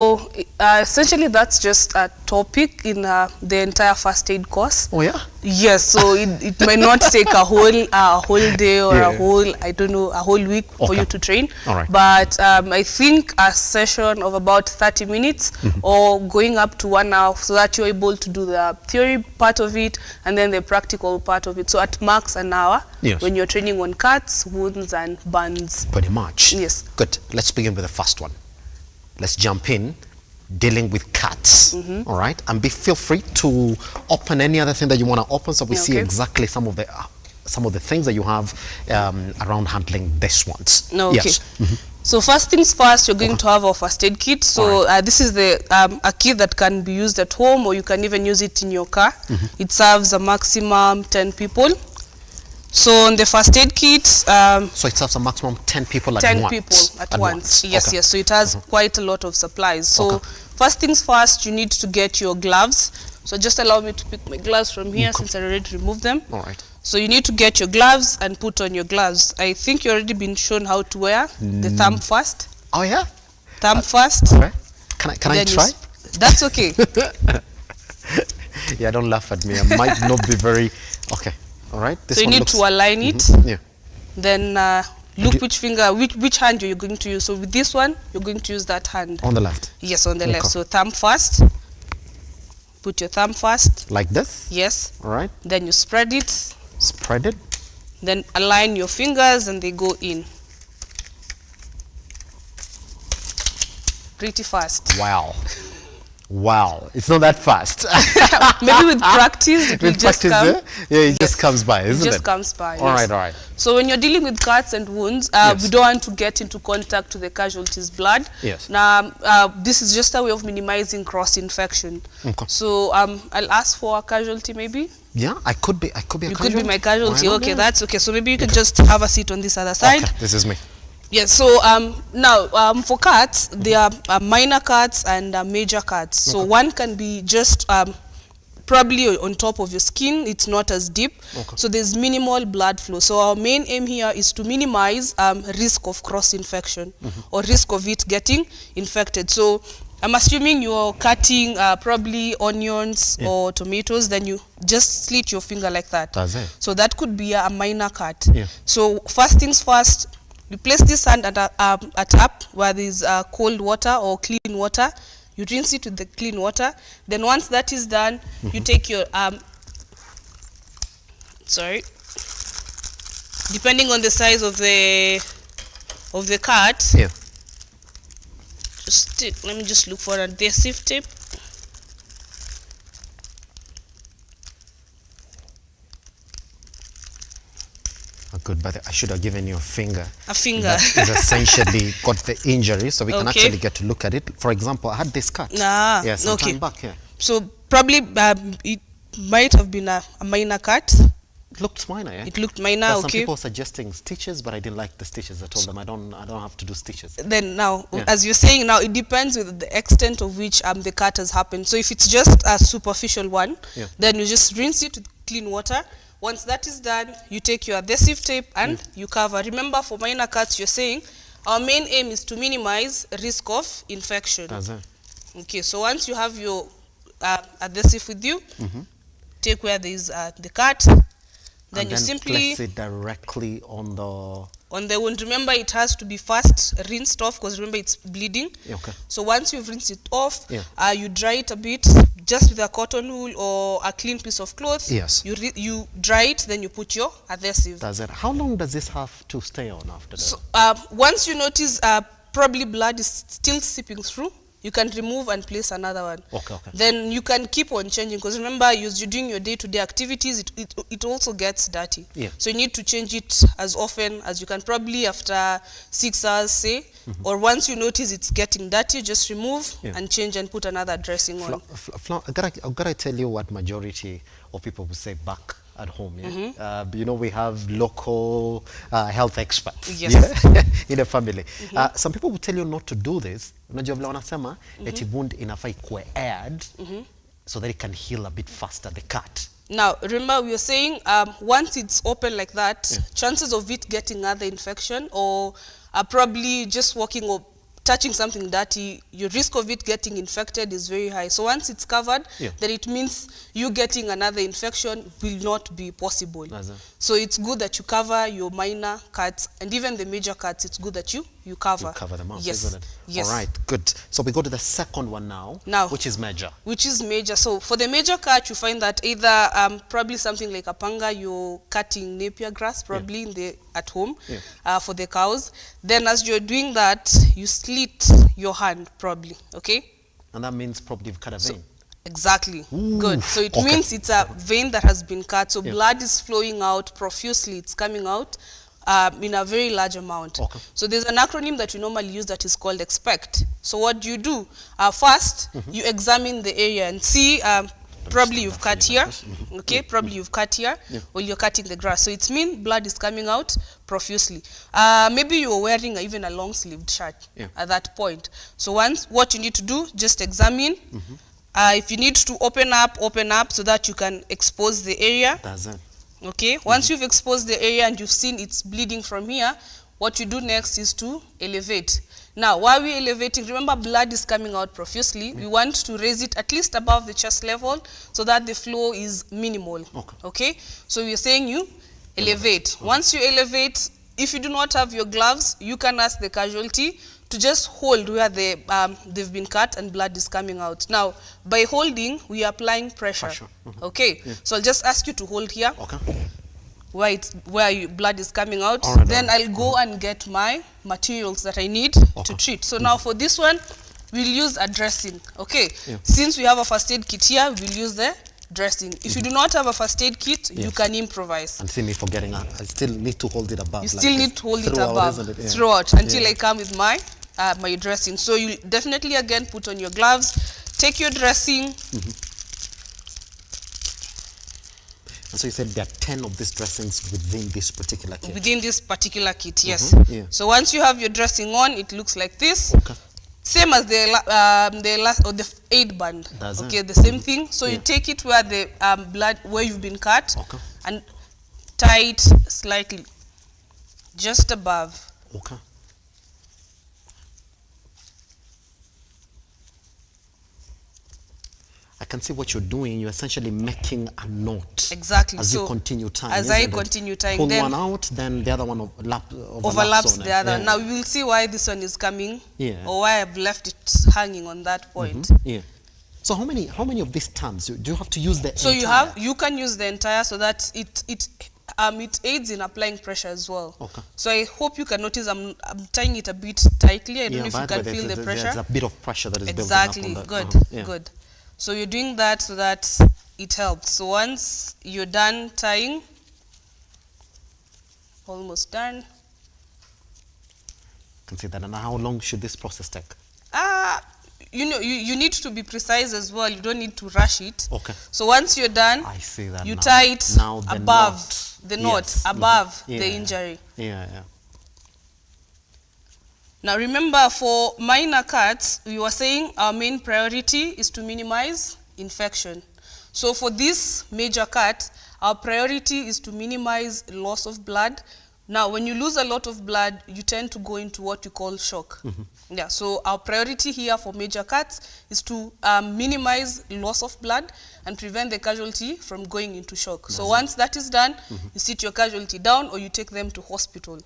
So essentially that's just a topic in the entire first aid course. Oh yeah? Yes, so it might not take a whole day or a whole, I don't know, a whole week for you to train. All right. But I think a session of about 30 minutes or going up to 1 hour, so that you're able to do the theory part of it and then the practical part of it. So at max an hour when you're training on cuts, wounds and burns. Pretty much. Yes. Good. Let's begin with the first one. Let's jump in. Dealing with cuts, all right, and feel free to open any other thing that you want to open, so we see exactly some of the things that you have around handling this ones. Okay. Yes. So first things first, you're going to have a first aid kit. So this is a kit that can be used at home, or you can even use it in your car. It serves a maximum 10 people. So on the first aid kit, so it serves a maximum 10 people at once. 10 people at once. Yes, yes. So it has quite a lot of supplies. So first things first, you need to get your gloves. So just allow me to pick my gloves from here since I already removed them. All right. So you need to get your gloves and put on your gloves. I think you already been shown how to wear the thumb first. Oh yeah. Thumb first. Okay. Can I try? That's okay. Yeah, don't laugh at me. I might not be very okay. All right. This so you need to align it. Yeah. Then look which finger, which hand you're going to use. So with this one, you're going to use that hand. On the left? Yes, on the left. So thumb first. Put your thumb first. Like this? Yes. All right. Then you spread it. Spread it. Then align your fingers and they go in. Pretty fast. Wow. Wow, it's not that fast. Maybe with practice, it will just come. Yeah, it just comes by, isn't it? It just comes by, all right. So when you're dealing with cuts and wounds, we don't want to get into contact with the casualty's blood. Yes. Now, this is just a way of minimizing cross-infection. Okay. So I'll ask for a casualty maybe. Yeah, I could be a casualty. You could be my casualty. Okay, that's okay. So maybe you could just have a seat on this other side. Okay, this is me. Yes, so now for cuts, there are minor cuts and major cuts. So one can be just probably on top of your skin, it's not as deep. So there's minimal blood flow. So our main aim here is to minimize risk of cross-infection or risk of it getting infected. So I'm assuming you're cutting probably onions or tomatoes, then you just slit your finger like that. That's it. So that could be a minor cut. So first things first, you place this hand at a tap where there's cold water or clean water. You rinse it with the clean water. Then once that is done, you take your depending on the size of the cut. Yeah. Let me just look for an adhesive tape. Good, but I should have given you a finger. A finger. That is essentially got the injury, so we can actually get to look at it. For example, I had this cut. Some time back here. So probably it might have been a minor cut. It looked minor, yeah? It looked minor, Some people suggesting stitches, but I didn't like the stitches. I told them I don't have to do stitches. Then now, as you're saying now, it depends with the extent of which the cut has happened. So if it's just a superficial one, then you just rinse it with clean water. Once that is done, you take your adhesive tape and you cover. Remember, for minor cuts, you're saying our main aim is to minimize risk of infection. That's it. Okay, so once you have your adhesive with you, take where there is the cut, then you simply place it directly on the wound. Remember, it has to be first rinsed off because remember it's bleeding. So once you've rinsed it off, you dry it a bit just with a cotton wool or a clean piece of cloth. Yes. You dry it, then you put your adhesive. Does it? How long does this have to stay on after that? So once you notice probably blood is still seeping through, you can remove and place another one. Then you can keep on changing because remember, you're doing your day-to-day activities, it also gets dirty. So you need to change it as often as you can, probably after 6 hours, say, or once you notice it's getting dirty, just remove and change and put another dressing on. I've got to tell you what majority of people will say back at home. You know, we have local health experts in the family. Some people will tell you not to do this. Unajua vile wanasema eti wound inafai kuwe aired so that it can heal a bit faster, the cut. Now, remember we were saying once it's open like that, chances of it getting other infection or probably just walking or touching something dirty, your risk of it getting infected is very high. So once it's covered, then it means you getting another infection will not be possible. So it's good that you cover your minor cuts, and even the major cuts, it's good that you cover. You cover them up, yes. isn't it? Yes. All right, good. So we go to the second one now, which is major. Which is major. So for the major cut, you find that either probably something like a panga, you're cutting napier grass, probably in the at home for the cows. Then as you're doing that, you slit your hand, probably, okay? And that means probably you've cut a vein. Exactly. Good. So it means it's a vein that has been cut. So blood is flowing out profusely. It's coming out in a very large amount. So there's an acronym that we normally use that is called expect. So what do you do? First, you examine the area and see, probably you've cut here, okay? Probably you've cut here while you're cutting the grass. So it means blood is coming out profusely. Maybe you're wearing even a long-sleeved shirt at that point. So what you need to do, just examine. If you need to open up so that you can expose the area. Okay, once you've exposed the area and you've seen it's bleeding from here, what you do next is to elevate. Now, while we're elevating, remember blood is coming out profusely. We want to raise it at least above the chest level so that the flow is minimal. Okay, so we're saying you elevate. Once you elevate, if you do not have your gloves, you can ask the casualty to just hold where they've been cut and blood is coming out. Now, by holding, we are applying pressure. Okay, so I'll just ask you to hold here, where blood is coming out. Then I'll go and get my materials that I need to treat. So now for this one, we'll use a dressing. Okay, since we have a first aid kit here, we'll use the dressing. If you do not have a first aid kit, you can improvise. And see me forgetting, I still need to hold it above. You still need to hold it above throughout until I come with my my dressing. So you definitely again put on your gloves, take your dressing. And so you said there are 10 of these dressings within this particular kit. Within this particular kit, yes. So once you have your dressing on, it looks like this. Same as the aid band. Okay, the same thing. So you take it where the blood, where you've been cut, and tie it slightly, just above. I can see what you're doing. You're essentially making a knot. Exactly. As you continue tying. As I continue tying, pull one out, then the other one overlaps the other. Now we will see why this one is coming, or why I've left it hanging on that point. So how many of these terms do you have to use the so entire? you can use the entire so that it aids in applying pressure as well. So I hope you can notice I'm tying it a bit tightly. I don't know if you can feel the pressure. There's a bit of pressure that is building up on the, good. So you're doing that so that it helps. So once you're done tying, almost done. Can see that. And how long should this process take? You know, you need to be precise as well. You don't need to rush it. So once you're done, I see that you tie it above the knot, above the injury. Now remember, for minor cuts, we were saying our main priority is to minimize infection. So for this major cut, our priority is to minimize loss of blood. Now, when you lose a lot of blood, you tend to go into what you call shock. So our priority here for major cuts is to minimize loss of blood and prevent the casualty from going into shock. So once that is done, you sit your casualty down or you take them to hospital.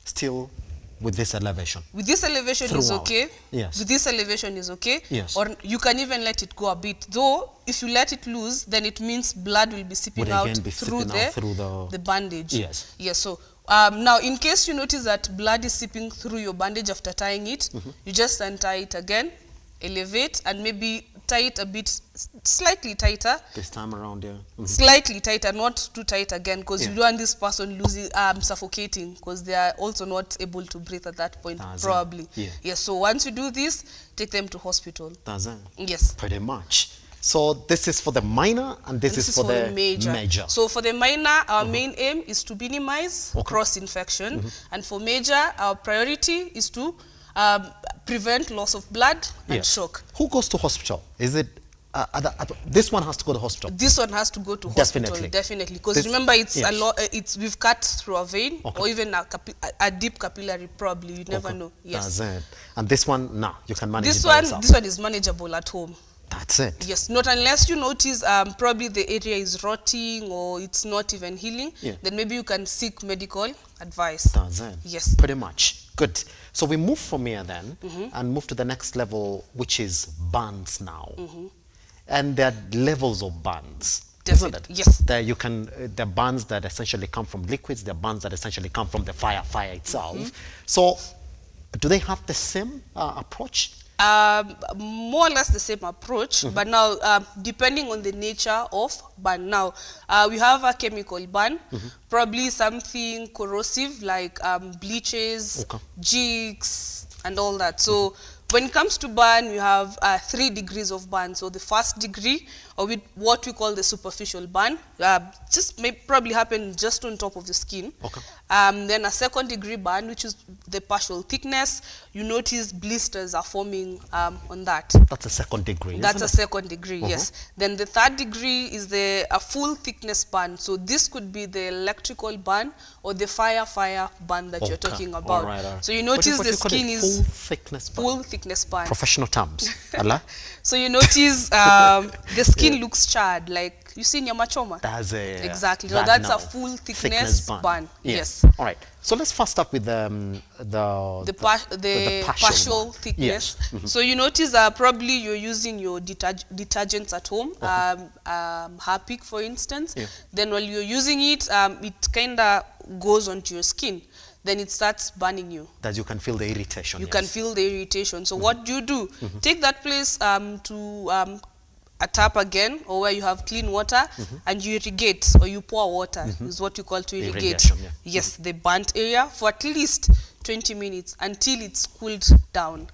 Still with this elevation? With this elevation is okay. With this elevation is okay. Or you can even let it go a bit. Though, if you let it loose, then it means blood will be seeping out through the bandage. So now, in case you notice that blood is seeping through your bandage after tying it, you just untie it again, elevate, and maybe tie it a bit slightly tighter. This time around, Slightly tighter, not too tight again, because you don't want this person losing, suffocating, because they are also not able to breathe at that point, probably. So once you do this, take them to hospital. Pretty much. So this is for the minor, and this is for the major. So for the minor, our main aim is to minimize cross-infection. And for major, our priority is to prevent loss of blood and shock. Who goes to hospital? Is it this one has to go to hospital. This one has to go to hospital, definitely. Because remember, it's a lot. We've cut through a vein, or even a deep capillary. Probably, you never know. Yes. That's it. And this one, no, you can manage. This one is manageable at home. That's it. Yes, not unless you notice probably the area is rotting or it's not even healing. Then maybe you can seek medical advice. That's it. Yes. Pretty much. Good. So we move from here then and move to the next level, which is burns now. And there are levels of burns. Definitely. Yes. There you can there are burns that essentially come from liquids. There are burns that essentially come from the fire itself. So do they have the same approach? More or less the same approach, but now depending on the nature of burn. Now we have a chemical burn, probably something corrosive like bleaches, jigs, and all that. So when it comes to burn, we have 3 degrees of burn. So the first degree, or with what we call the superficial burn, just may probably happen just on top of the skin. Then a second degree burn, which is the partial thickness. You notice blisters are forming on that. That's a second degree. That's a second degree, yes. Then the third degree is a full thickness burn. So this could be the electrical burn or the fire burn that you're talking about. All right. So you notice the skin is full thickness burn. Professional terms. So you notice the skin looks charred, like you see in your machoma. That's exactly. So that's a full thickness burn. Yes. All right. So let's first start with the partial thickness. So you notice probably you're using your detergents at home, Harpic for instance. Then while you're using it, it kind of goes onto your skin. Then it starts burning you. That you can feel the irritation. You can feel the irritation. So what do you do? Take that place to a tap again, or where you have clean water, and you irrigate, or you pour water, is what you call to irrigate. Yes, the burnt area for at least 20 minutes until it's cooled down.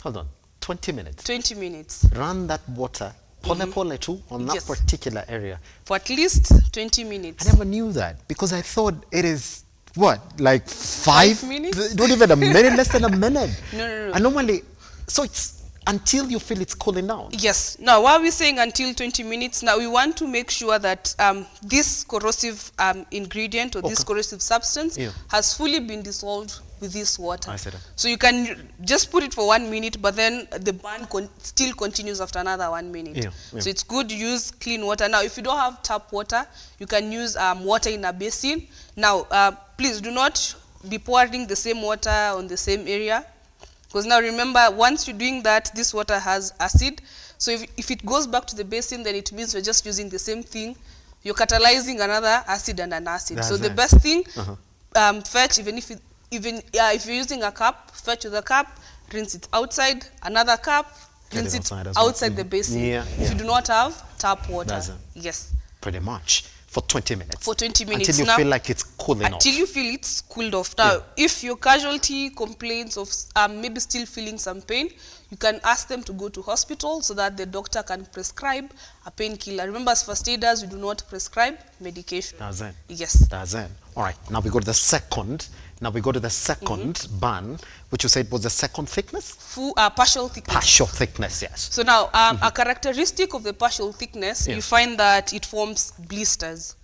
Hold on, 20 minutes? 20 minutes. Run that water, pole too, on that particular area. For at least 20 minutes. I never knew that, because I thought it is, what, like 5 minutes? Not even a minute, less than a minute. No. And normally, so it's until you feel it's cooling down. Yes. Now, while we're saying until 20 minutes, now we want to make sure that this corrosive ingredient or this corrosive substance has fully been dissolved with this water. I see that. So you can just put it for 1 minute, but then the burn still continues after another 1 minute. So it's good to use clean water. Now, if you don't have tap water, you can use water in a basin. Now, please do not be pouring the same water on the same area. Because now remember, once you're doing that, this water has acid. So if it goes back to the basin, then it means you're just using the same thing. You're catalyzing another acid and an acid. That's so the best thing, fetch, even if you're using a cup, fetch with a cup, rinse it outside, another cup, rinse it outside the basin. If you do not have tap water. Yes. Pretty much. For 20 minutes. For 20 minutes. Until you feel like it's cooling off. Until you feel it's cooled off. Now, if your casualty complains of maybe still feeling some pain, you can ask them to go to hospital so that the doctor can prescribe a painkiller. Remember, as first aiders, we do not prescribe medication. That's it. Yes. That's it. All right. Now we go to the second. Burn, which you said was the second thickness? Partial thickness. Partial thickness, yes. So now, a characteristic of the partial thickness, you find that it forms blisters.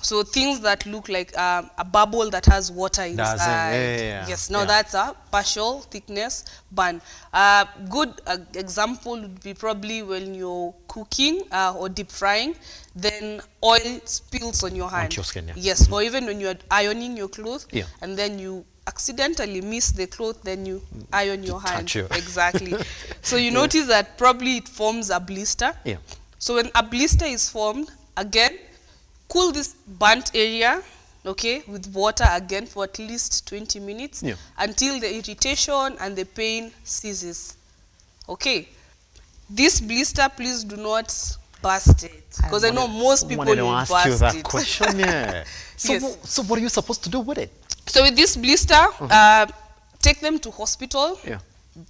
So things that look like a bubble that has water inside. Yes, now that's a partial thickness burn. Good example would be probably when you're cooking or deep frying, then oil spills on your hand. Onto your skin, Yes, or even when you're ironing your clothes, and then you accidentally miss the cloth, then you iron your hand. Exactly. So you notice that probably it forms a blister. So when a blister is formed, again, cool this burnt area, with water again for at least 20 minutes until the irritation and the pain ceases. This blister, please do not burst it, because I know most people will burst you that question. So what are you supposed to do with it? So with this blister, take them to hospital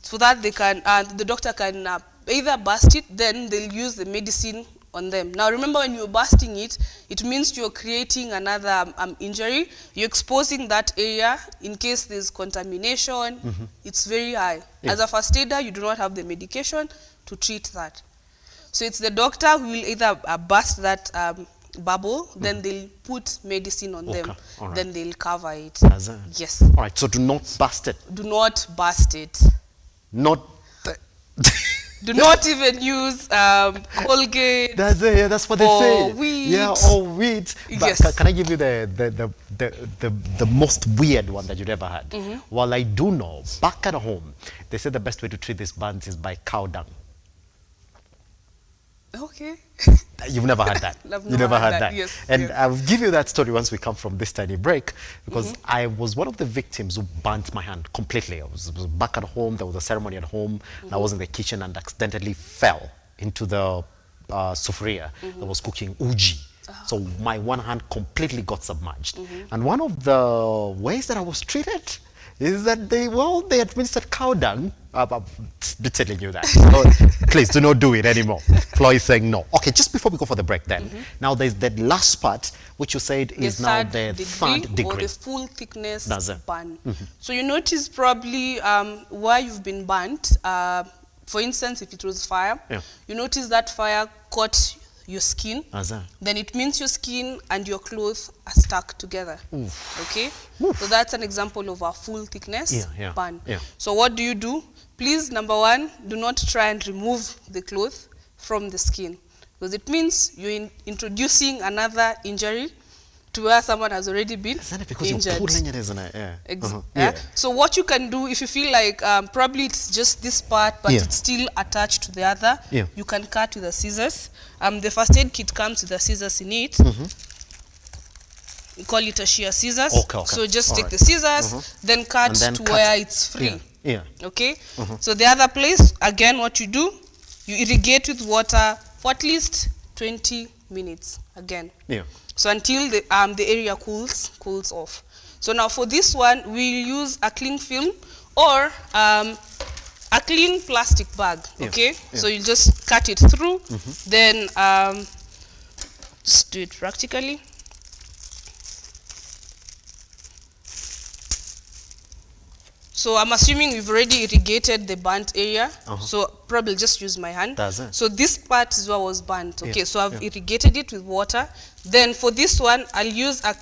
so that they can, the doctor can either burst it, then they'll use the medicine on them. Now remember, when you're bursting it, it means you're creating another injury. You're exposing that area in case there's contamination. It's very high. As a first aider, you do not have the medication to treat that. So it's the doctor who will either burst that bubble, then they'll put medicine on them, then they'll cover it. Yes. All right, so do not burst it. Do not burst it. Not do not even use Colgate. That's what they say. Wheat. Yeah, or wheat. But Yes. can I give you the most weird one that you'd ever had? Well, I do know, back at home, they say the best way to treat these burns is by cow dung. Okay. You've never had that. You never had that. Yes. And yes. I'll give you that story once we come from this tiny break, because I was one of the victims who burnt my hand completely. I was back at home. There was a ceremony at home. And I was in the kitchen and accidentally fell into the sufuria that was cooking uji. So my one hand completely got submerged. And one of the ways that I was treated is that they administered cow dung. I'm telling you that. So please do not do it anymore. Flo is saying no. Okay, just before we go for the break then, now there's that last part which you said is now the third degree. Or the full thickness That's it. burn. So you notice probably where you've been burnt, for instance, if it was fire, you notice that fire caught your skin, then it means your skin and your clothes are stuck together. Okay? So that's an example of a full thickness burn. So what do? Please, number one, do not try and remove the cloth from the skin, because it means you're introducing another injury to where someone has already been injured. So what you can do, if you feel like probably it's just this part, but it's still attached to the other, you can cut with the scissors. The first aid kit comes with the scissors in it. We call it a shear scissors. So just take the scissors, then cut to where it's free. Okay? So the other place, again, what you do, you irrigate with water for at least 20 minutes again. So until the area cools off. So now for this one, we'll use a cling film or a clean plastic bag. Okay? So you just cut it through, then just do it practically. So I'm assuming we've already irrigated the burnt area, so probably just use my hand. So this part is what was burnt. Okay, so I've irrigated it with water. Then for this one, I'll use a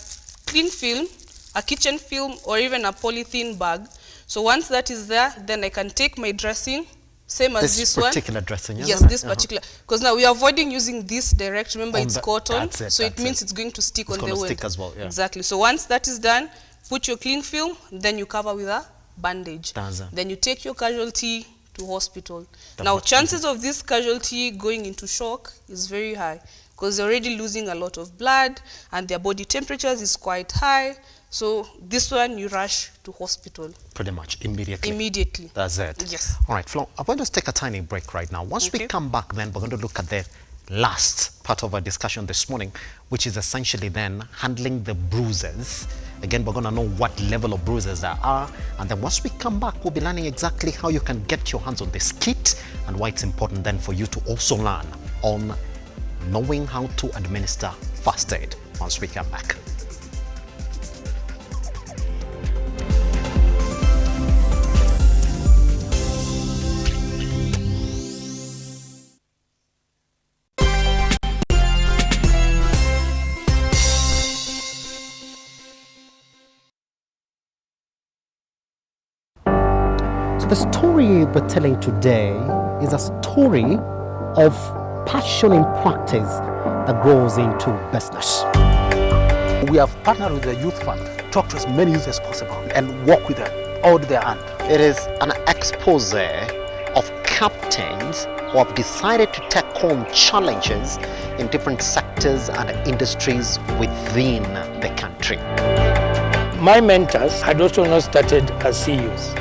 cling film, a kitchen film, or even a polythene bag. So once that is there, then I can take my dressing, same as this one. This particular dressing, yes, this particular. Because now we are avoiding using this direct. Remember, it's cotton, so it means it's going to stick on the wound. Stick as well, exactly. So once that is done, put your cling film, then you cover with a bandage. Then you take your casualty to hospital. Now chances of this casualty going into shock is very high, because they're already losing a lot of blood and their body temperatures is quite high. So this one, you rush to hospital. Pretty much immediately. Immediately. That's it. Yes. All right, Flo, I'm going to take a tiny break right now. Once we come back, then we're going to look at the last part of our discussion this morning, which is essentially then handling the bruises. Again, we're going to know what level of bruises there are. And then once we come back, we'll be learning exactly how you can get your hands on this kit and why it's important then for you to also learn on knowing how to administer first aid once we come back. The story we're telling today is a story of passion in practice that grows into business. We have partnered with the Youth Fund, talk to as many youth as possible and work with them, hold their hand. It is an expose of captains who have decided to take on challenges in different sectors and industries within the country. My mentors had also not started as CEOs.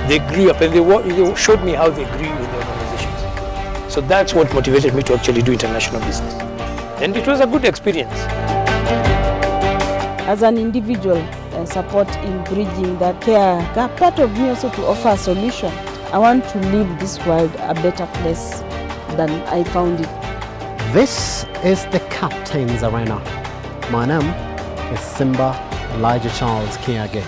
They grew up and they showed me how they grew in the organizations. So that's what motivated me to actually do international business. And it was a good experience. As an individual, support in bridging that care gap, part of me also to offer a solution. I want to leave this world a better place than I found it. This is the Captain's Arena. My name is Simba Elijah Charles Kiage.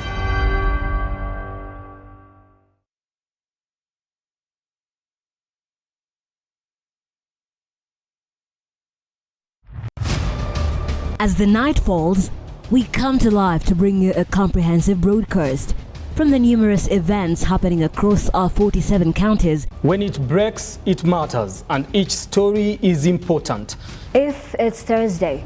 As the night falls, we come to life to bring you a comprehensive broadcast from the numerous events happening across our 47 counties. When it breaks, it matters, and each story is important. If it's Thursday,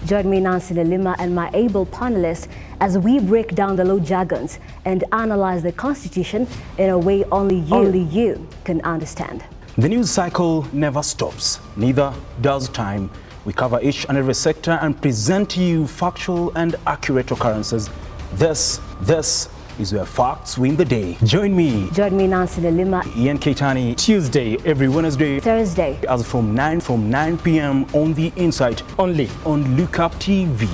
join me, Nancy Lima, and my able panelists as we break down the law jargons and analyze the Constitution in a way only you can understand. The news cycle never stops, neither does time. We cover each and every sector and present to you factual and accurate occurrences. This is where facts win the day. Join me, Nancy Lima, Ian Keitani, Tuesday, every Wednesday, Thursday, as from 9 p.m. on The Insight, only on Lookuptv.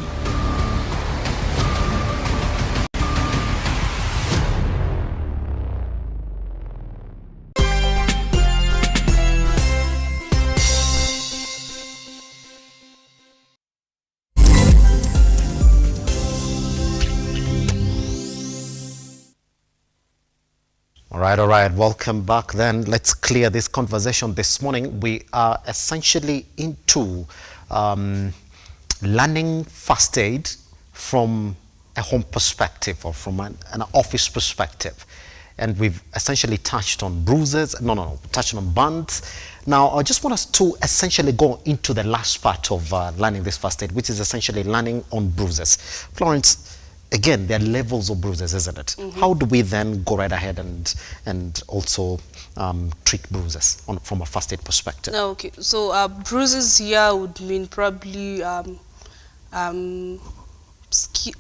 All right, welcome back then. Let's clear this conversation this morning. We are essentially into learning first aid from a home perspective or from an office perspective. And we've essentially touched on bruises, touched on burns. Now, I just want us to essentially go into the last part of learning this first aid, which is essentially learning on bruises. Florence, again, there are levels of bruises, isn't it? Mm-hmm. How do we then go right ahead and also treat bruises from a first aid perspective? Okay, so bruises here would mean probably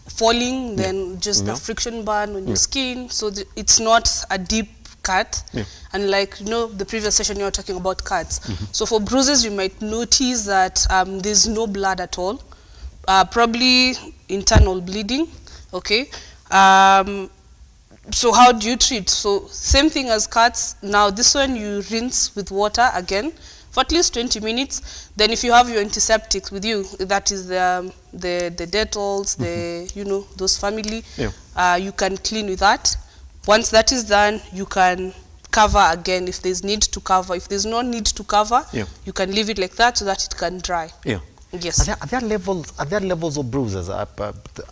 falling, then just a friction burn on your skin. So it's not a deep cut. And like, the previous session you were talking about cuts. So for bruises, you might notice that there's no blood at all, probably internal bleeding. Okay, so how do you treat? So same thing as cuts. Now this one you rinse with water again for at least 20 minutes. Then if you have your antiseptics with you, that is the Detolls, those family, you can clean with that. Once that is done, you can cover again if there's need to cover. If there's no need to cover, you can leave it like that so that it can dry. Yes. Are there levels of bruises? I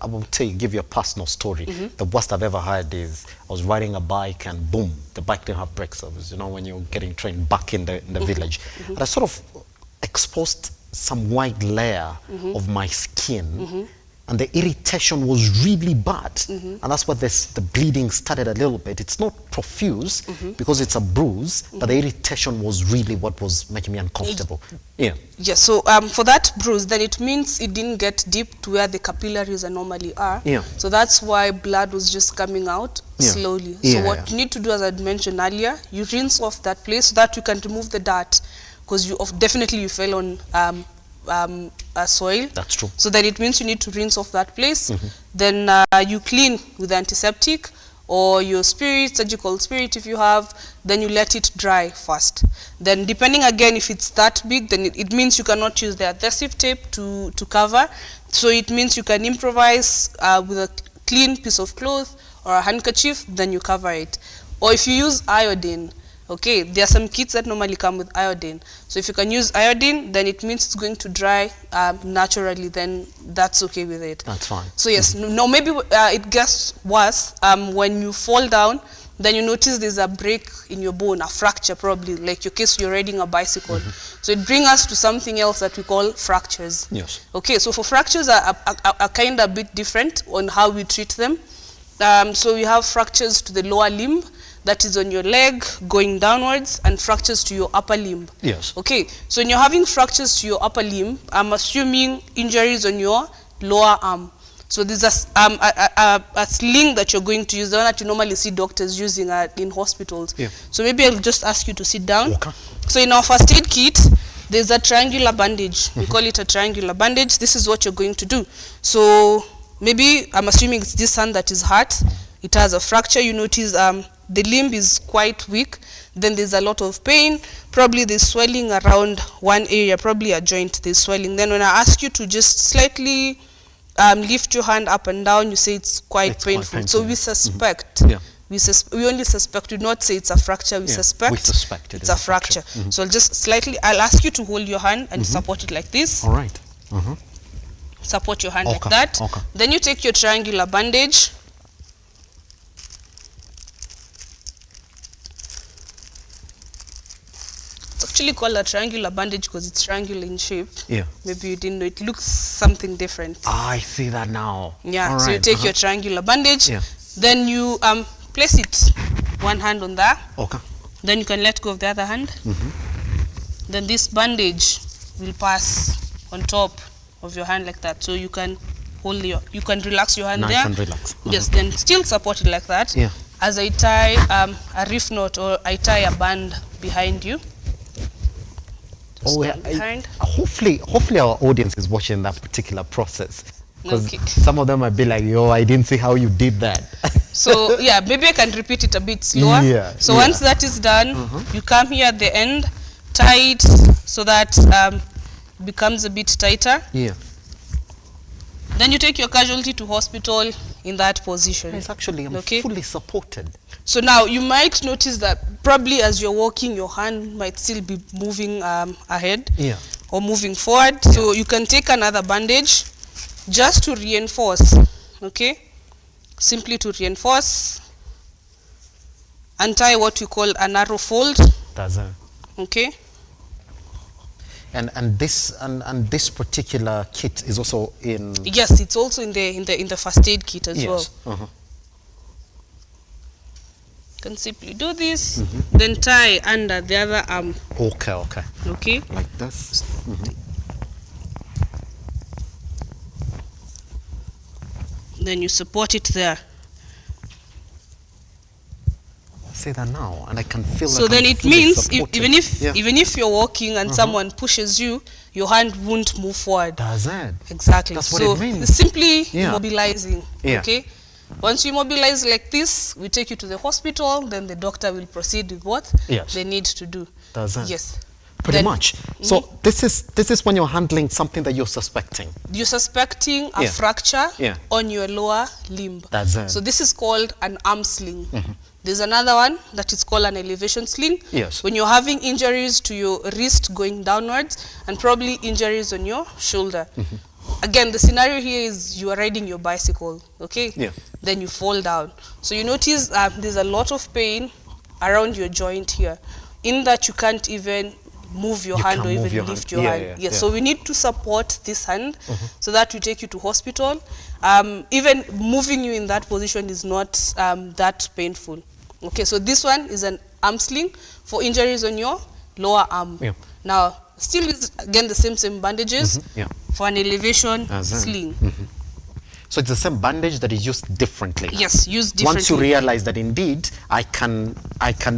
will give you a personal story. The worst I've ever had is I was riding a bike and boom, the bike didn't have brakes. It was, when you're getting trained back in the village. And I sort of exposed some white layer of my skin. And the irritation was really bad. And that's where the bleeding started a little bit. It's not profuse because it's a bruise, but the irritation was really what was making me uncomfortable. So for that bruise, then it means it didn't get deep to where the capillaries normally are. So that's why blood was just coming out slowly. So what you need to do, as I mentioned earlier, you rinse off that place so that you can remove the dirt, because you fell on soil. That's true. So then it means you need to rinse off that place. Then you clean with antiseptic or your surgical spirit if you have. Then you let it dry first. Then depending again if it's that big, then it means you cannot use the adhesive tape to cover. So it means you can improvise with a clean piece of cloth or a handkerchief, then you cover it. Or if you use iodine, okay, there are some kits that normally come with iodine. So if you can use iodine, then it means it's going to dry naturally, then that's okay with it. That's fine. So yes, no, maybe it gets worse when you fall down, then you notice there's a break in your bone, a fracture probably, like your case you're riding a bicycle. So it brings us to something else that we call fractures. Yes. Okay, so for fractures are kind of a bit different on how we treat them. So we have fractures to the lower limb, that is on your leg going downwards, and fractures to your upper limb. Yes. Okay, so when you're having fractures to your upper limb, I'm assuming injuries on your lower arm. So there's a sling that you're going to use, the one that you normally see doctors using in hospitals. So maybe I'll just ask you to sit down. Okay. So in our first aid kit, there's a triangular bandage. We call it a triangular bandage. This is what you're going to do. So maybe I'm assuming it's this hand that is hurt. it has a fracture. You notice the limb is quite weak. Then there's a lot of pain. Probably there's swelling around one area, probably a joint, there's swelling. Then when I ask you to just slightly lift your hand up and down, you say it's quite painful. So we suspect. We only suspect. We do not say it's a fracture. We suspect it's a fracture. So I'll ask you to hold your hand and support it like this. All right. Support your hand like that. Then you take your triangular bandage. It's actually called a triangular bandage because it's triangular in shape. Yeah. Maybe you didn't know. It looks something different. I see that now. Yeah. So you take your triangular bandage. Then you place it one hand on there. Okay. Then you can let go of the other hand. Then this bandage will pass on top of your hand like that. So you can you can relax your hand there. And relax. Yes. Then still support it like that. Yeah. As I tie a reef knot or I tie a band behind you. Behind. Hopefully our audience is watching that particular process. Because some of them might be like, yo, I didn't see how you did that. So yeah, maybe I can repeat it a bit slower. So once that is done, you come here at the end, tie it so that becomes a bit tighter. Yeah. Then you take your casualty to hospital in that position. It's actually fully supported. So now you might notice that probably as you're walking, your hand might still be moving ahead or moving forward. So you can take another bandage just to reinforce, simply to reinforce, and tie what we call a narrow fold. That's it. And this particular kit is also in. Yes, it's also in the first aid kit as well. You can simply do this, then tie under the other arm. Okay. Like this. Then you support it there. Say that now, and I can feel. So then it means even if you're walking and someone pushes you, your hand won't move forward. Does it? Exactly. That's what it means. It's simply mobilizing. Okay. Once you mobilize like this, we take you to the hospital. Then the doctor will proceed with what they need to do. Does it? Yes. Pretty much. So this is when you're handling something that you're suspecting. You're suspecting a fracture on your lower limb. That's it. So this is called an arm sling. There's another one that is called an elevation sling. Yes. When you're having injuries to your wrist going downwards and probably injuries on your shoulder. Again, the scenario here is you are riding your bicycle, then you fall down. So you notice there's a lot of pain around your joint here. In that you can't even move your hand or even lift your hand. So we need to support this hand so that we take you to hospital. Even moving you in that position is not that painful. Okay, so this one is an arm sling for injuries on your lower arm. Now, still is again the same bandages for an elevation sling. So it's the same bandage that is used differently. Yes, used differently. Once you realize that indeed I can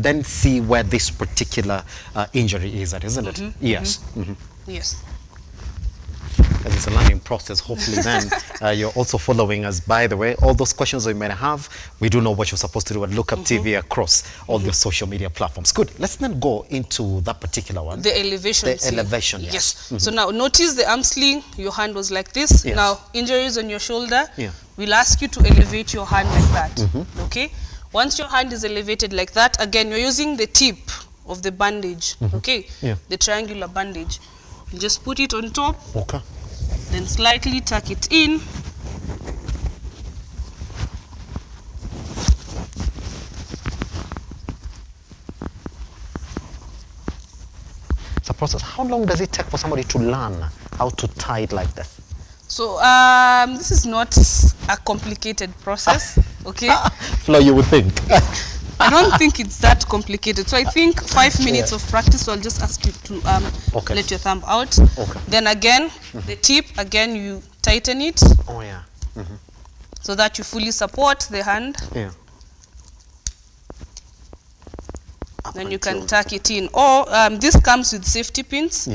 then see where this particular injury is at, isn't it? Yes. Yes. As it's a learning process, hopefully then you're also following us. By the way, all those questions we may have, we do know what you're supposed to do at Lookuptv across all your social media platforms. Good. Let's then go into that particular one. The elevation sling. Elevation, yes. So now notice the arm sling, your hand was like this. Now injuries on your shoulder, we'll ask you to elevate your hand like that. Okay. Once your hand is elevated like that, again you're using the tip of the bandage. Okay. The triangular bandage. You just put it on top. Okay. Then slightly tuck it in. It's a process. How long does it take for somebody to learn how to tie it like that? So this is not a complicated process. Okay. Flo, you would think. I don't think it's that complicated. So I think 5 minutes of practice. So I'll just ask you to let your thumb out. Then again, the tip, again, you tighten it. So that you fully support the hand. Then you can tuck it in. Or this comes with safety pins.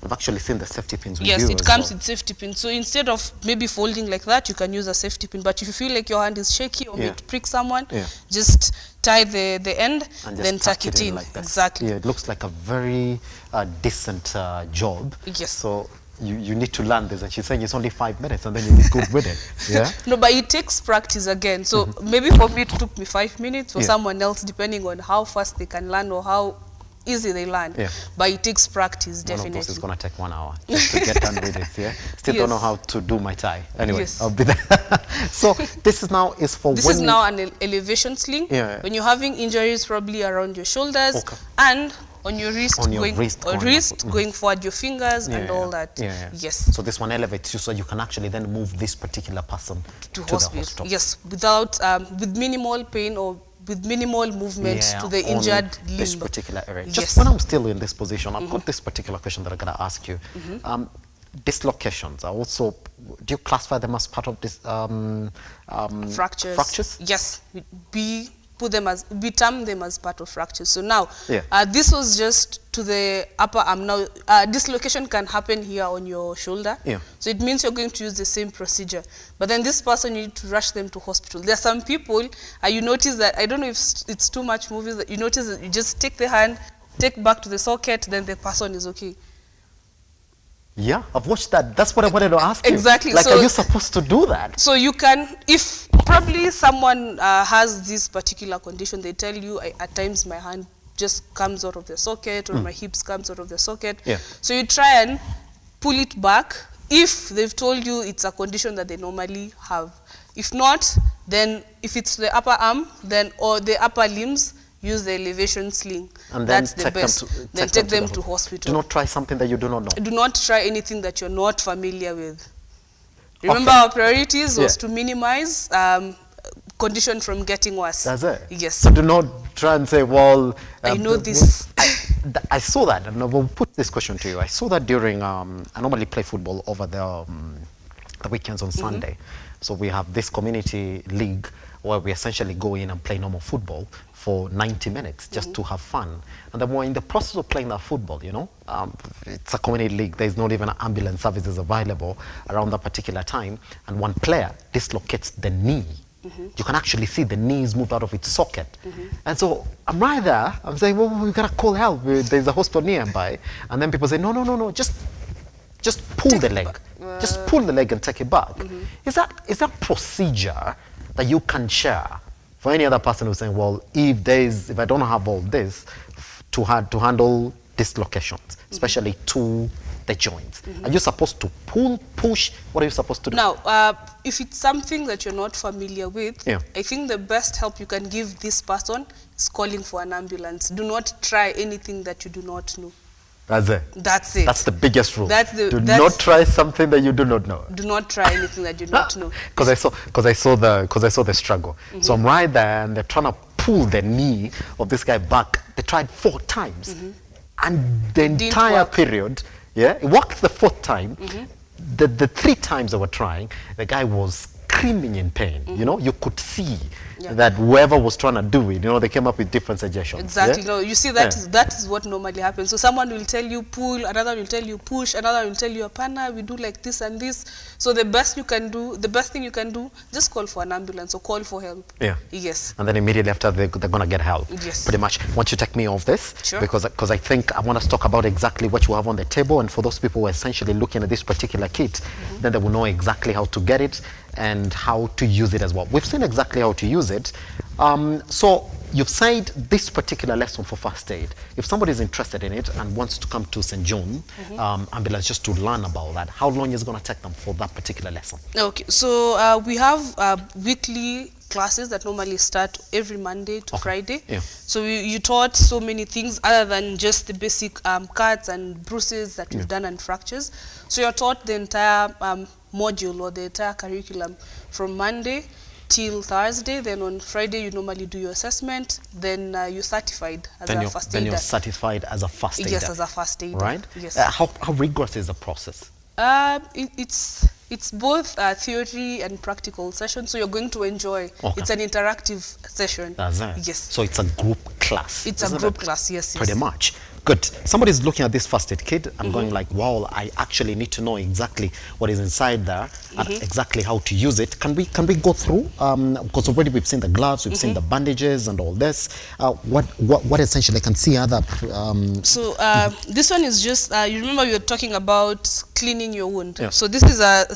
I've actually seen the safety pins with Yes, you it as comes well. with safety pins. So instead of maybe folding like that, you can use a safety pin. But if you feel like your hand is shaky or Yeah. might prick someone, Yeah. just tie the end, And then just tuck it in. like that. Exactly. Yeah, it looks like a very decent job. Yes. So you need to learn this, and she's saying it's only 5 minutes, and then you'll be good with it. Yeah. No, but it takes practice again. So maybe for me it took me 5 minutes, for Yeah. someone else, depending on how fast they can learn or how easy they learn. Yeah. But it takes practice, One definitely. of those is going to take 1 hour just to get done with this, yeah? Still don't know Yes. how to do my tie. Anyway, Yes. I'll be there. So this is now for This when is now an elevation sling. Yeah. When you're having injuries probably around your shoulders Okay. and on your wrist, On your going, wrist or going wrist up. going forward your fingers and all that. Yeah, yeah. Yes. So this one elevates you so you can actually then move this particular person To the hospital. hospital. Yes, without with minimal pain or with minimal movement Yeah, to the on injured limb. this particular area. Yes. Just when I'm still in this position, I've got this particular question that I'm going to ask you. Dislocations are also, do you classify them as part of this Fractures. fractures? Yes, we term them as part of fractures. So now, Yeah. this was just to the upper arm. Now, dislocation can happen here on your shoulder. Yeah. So it means you're going to use the same procedure. But then this person, you need to rush them to hospital. There are some people, you notice that, I don't know if it's too much movies, that you notice that you just take the hand, take back to the socket, then the person is okay. Yeah, I've watched that. That's what I wanted to ask you. Exactly. Like, So- are you supposed to do that? So you can, if probably someone has this particular condition, they tell you, at times my hand just comes out of the socket or my hips comes out of the socket. Yeah. So you try and pull it back if they've told you it's a condition that they normally have. If not, then if it's the upper arm, then or the upper limbs, use the elevation sling. And then that's the take them best. to- Then take take them them to to the hospital. Do not try something that you do not know. Do not try anything that you're not familiar with. Remember, Okay. our priorities was Yeah. to minimize condition from getting worse. That's it. Yes. So do not try and say, well, I know this. I saw that, and I will put this question to you. I saw that during, I normally play football over the weekends on Sunday. So we have this community league where we essentially go in and play normal football for 90 minutes just to have fun. And then we're in the process of playing that football, you know. It's a community league. There's not even ambulance services available around that particular time. And one player dislocates the knee. You can actually see the knees move out of its socket. And so I'm right there. I'm saying, well, we gotta call help. There's a hospital nearby. And then people say, no, just pull the leg. Just pull the leg and take it back. Is that procedure that you can share for any other person who's saying, well, if I don't have all this to handle dislocations, especially to the joints, are you supposed to pull, push? What are you supposed to do? Now, if it's something that you're not familiar with, Yeah. I think the best help you can give this person is calling for an ambulance. Do not try anything that you do not know. That's it. That's it. That's the biggest rule. Do that's- not try something that you do not know. Do not try anything that you do not know. Because I saw the struggle. So I'm right there, and they're trying to pull the knee of this guy back. They tried 4 times, and the entire work. period, it worked the 4th time. The 3 times they were trying, the guy was screaming in pain. You know, you could see that whoever was trying to do it, you know, they came up with different suggestions. Exactly. Yeah? No, you see, that is what normally happens. So someone will tell you pull, another will tell you push, another will tell you apana, we do like this and this. So the best thing you can do, just call for an ambulance or call for help. Yeah. Yes. And then immediately after, they're going to get help. Yes. Pretty much. Once you take me off this, Sure. because I think I want us to talk about exactly what you have on the table, and for those people who are essentially looking at this particular kit, then they will know exactly how to get it and how to use it as well. We've seen exactly how to use it. So you've said this particular lesson for first aid. If somebody is interested in it and wants to come to St. John ambulance just to learn about that, how long is it going to take them for that particular lesson? Okay, so we have weekly classes that normally start every Monday to Friday. Yeah. So you taught so many things other than just the basic cuts and bruises that we've done and fractures. So you're taught the entire module or the entire curriculum from Monday till Thursday. Then on Friday you normally do your assessment. Then you're certified as a first aider. Then you're certified as a first aider. Yes, as a first aider. Right? Yes. How rigorous is the process? It's both theory and practical session, so you're going to enjoy. Okay. It's an interactive session. That's it. Yes. So it's a group class. It's a isn't group it? class, yes. Pretty much. Good. Somebody's looking at this first aid kit and going like, wow, I actually need to know exactly what is inside there and exactly how to use it. Can we go through? Because already we've seen the gloves, we've seen the bandages and all this. What essentially I can see other. So this one is just, you remember we were talking about cleaning your wound. Yeah. So this is a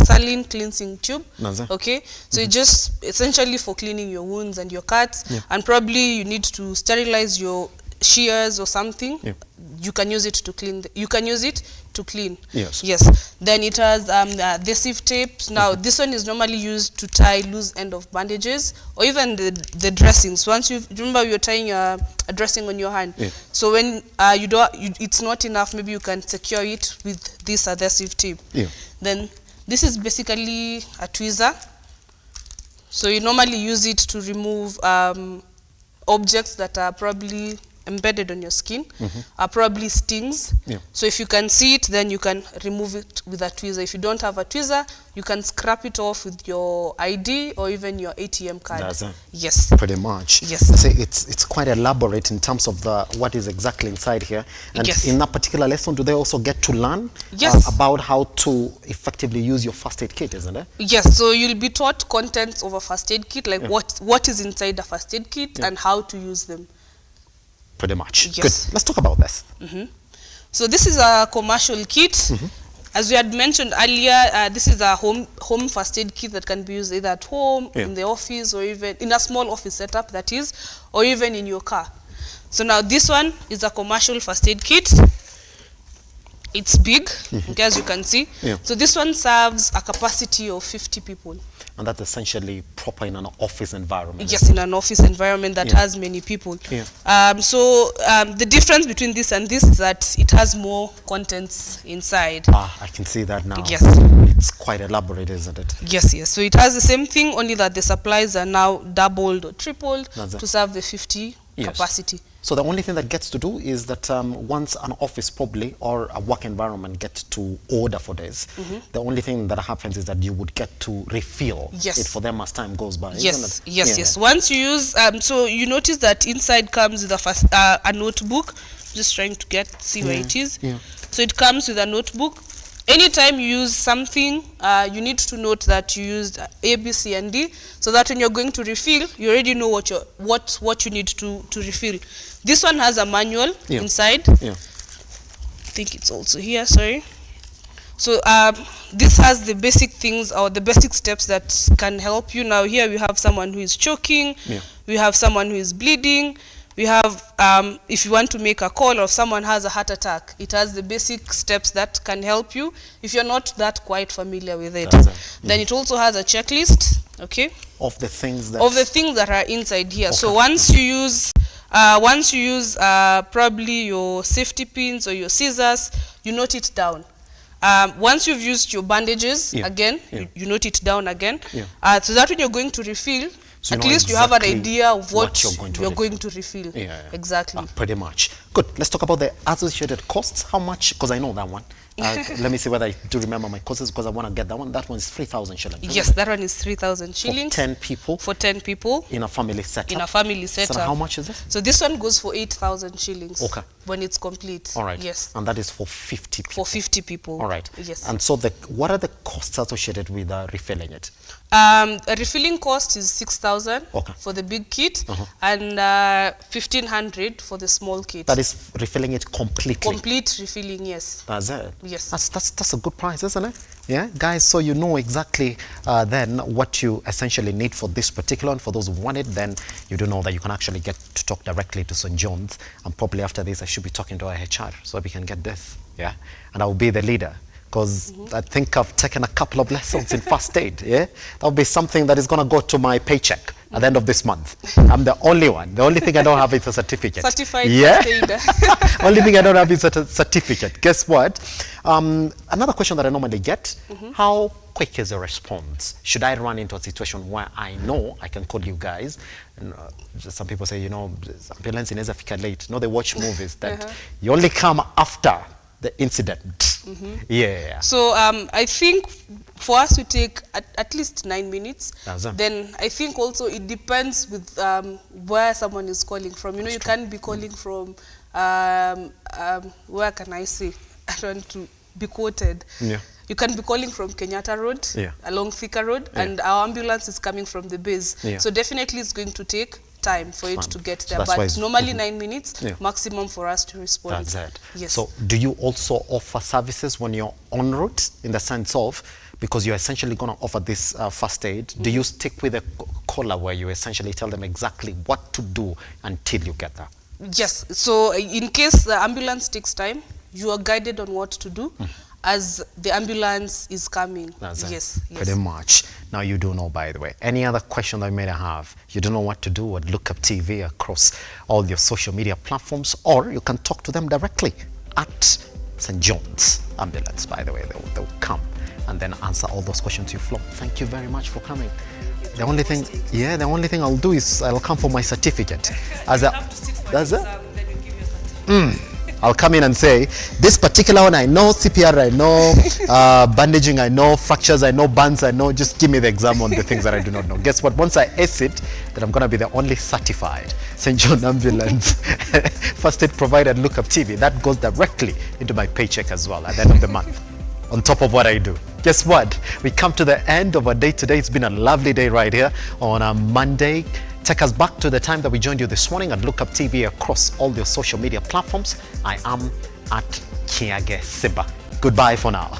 saline cleansing tube. Okay. So it's just essentially for cleaning your wounds and your cuts, and probably you need to sterilize your shears or something. You can use it to clean. You can use it to clean. Yes. Then it has adhesive tapes. Now this one is normally used to tie loose end of bandages or even the dressings. Once you remember you're tying a dressing on your hand. So when it's not enough, maybe you can secure it with this adhesive tape. Then this is basically a tweezer. So you normally use it to remove objects that are probably embedded on your skin, are probably stings. So if you can see it, then you can remove it with a tweezer. If you don't have a tweezer, you can scrap it off with your ID or even your ATM card. That's it. Yes. Pretty much. Yes. I say it's quite elaborate in terms of what is exactly inside here. And in that particular lesson, do they also get to learn about how to effectively use your first aid kit, isn't it? Yes. So you'll be taught contents of a first aid kit, like what is inside a first aid kit and how to use them. Pretty much. Yes. Good. Let's talk about this. So this is a commercial kit. As we had mentioned earlier, this is a home first aid kit that can be used either at home, in the office, or even in a small office setup, that is, or even in your car. So now this one is a commercial first aid kit. It's big, as you can see. So this one serves a capacity of 50 people. And that's essentially proper in an office environment. Yes, in an office environment that has many people. So the difference between this and this is that it has more contents inside. I can see that now. Yes. It's quite elaborate, isn't it? Yes, yes. So it has the same thing, only that the supplies are now doubled or tripled to serve the 50 capacity. So the only thing that gets to do is that once an office probably or a work environment gets to order for this, the only thing that happens is that you would get to refill it for them as time goes by. Yes, yes. Once you use, so you notice that inside comes with a notebook. Just trying to see where it is. So it comes with a notebook. Anytime you use something, you need to note that you used A, B, C, and D, so that when you're going to refill, you already know what you need to refill. This one has a manual inside. I think it's also here. Sorry. So this has the basic things or the basic steps that can help you. Now here we have someone who is choking. We have someone who is bleeding. We have, if you want to make a call or someone has a heart attack, it has the basic steps that can help you if you're not that quite familiar with it. Then it also has a checklist, of the things that are inside here. So once you use probably your safety pins or your scissors, you note it down. Once you've used your bandages, again, you note it down again. So that when you're going to refill, so at least you have an idea of what you're going to refill. Exactly. Pretty much. Good. Let's talk about the associated costs. How much? Because I know that one. Let me see whether I do remember my costs because I want to get that one. That one is 3,000 shillings. Yes, that one is 3,000 shillings. For 10 people. For 10 people. In a family setup. In a family setup. So how much is this? So this one goes for 8,000 shillings. When it's complete. All right. Yes. And that is for 50 people. For 50 people. All right. Yes. And so what are the costs associated with refilling it? A refilling cost is 6,000 for the big kit and 1,500 for the small kit. That is refilling it completely. Complete refilling, yes. That's it. Yes. That's a good price, isn't it? Yeah, guys. So you know exactly then what you essentially need for this particular one. For those who want it, then you do know that you can actually get to talk directly to St. John's. And probably after this, I should be talking to our HR so we can get this. Yeah, and I will be the leader. Because I think I've taken a couple of lessons in first aid. Yeah, that'll be something that is going to go to my paycheck at the end of this month. I'm the only one. The only thing I don't have is a certificate. Certified first aider. Only thing I don't have is a certificate. Guess what? Another question that I normally get: how quick is the response? Should I run into a situation where I know I can call you guys? And, some people say, ambulance inaweza fika late. No, they watch movies that you only come after the incident. So I think for us to take at least 9 minutes. Then I think also it depends with where someone is calling from. You can't be calling from where can I say? I don't want to be quoted. Yeah. You can be calling from Kenyatta Road, along Thika Road, and our ambulance is coming from the base. So definitely it's going to take time for it to get there. But normally 9 minutes, maximum for us to respond. That's it. Yes. So do you also offer services when you're en route, in the sense of, because you're essentially going to offer this first aid, do you stick with a caller where you essentially tell them exactly what to do until you get there? Yes. So in case the ambulance takes time, you are guided on what to do as the ambulance is coming. That's yes. Pretty much. Now you do know, by the way. Any other question that you may have, you don't know what to do, at Lookuptv across all your social media platforms, or you can talk to them directly at St. John's Ambulance, by the way. They'll come and then answer all those questions you flow. Thank you very much for coming. The only thing I'll do is I'll come for my certificate. I'll come in and say, this particular one I know, CPR I know, bandaging I know, fractures I know, burns I know, just give me the exam on the things that I do not know. Guess what? Once I ace it, then I'm going to be the only certified St. John Ambulance first aid provider at Lookuptv. That goes directly into my paycheck as well at the end of the month, on top of what I do. Guess what? We come to the end of our day today. It's been a lovely day right here on a Monday. Take us back to the time that we joined you this morning at Lookuptv across all your social media platforms. I am at Kiage Siba. Goodbye for now.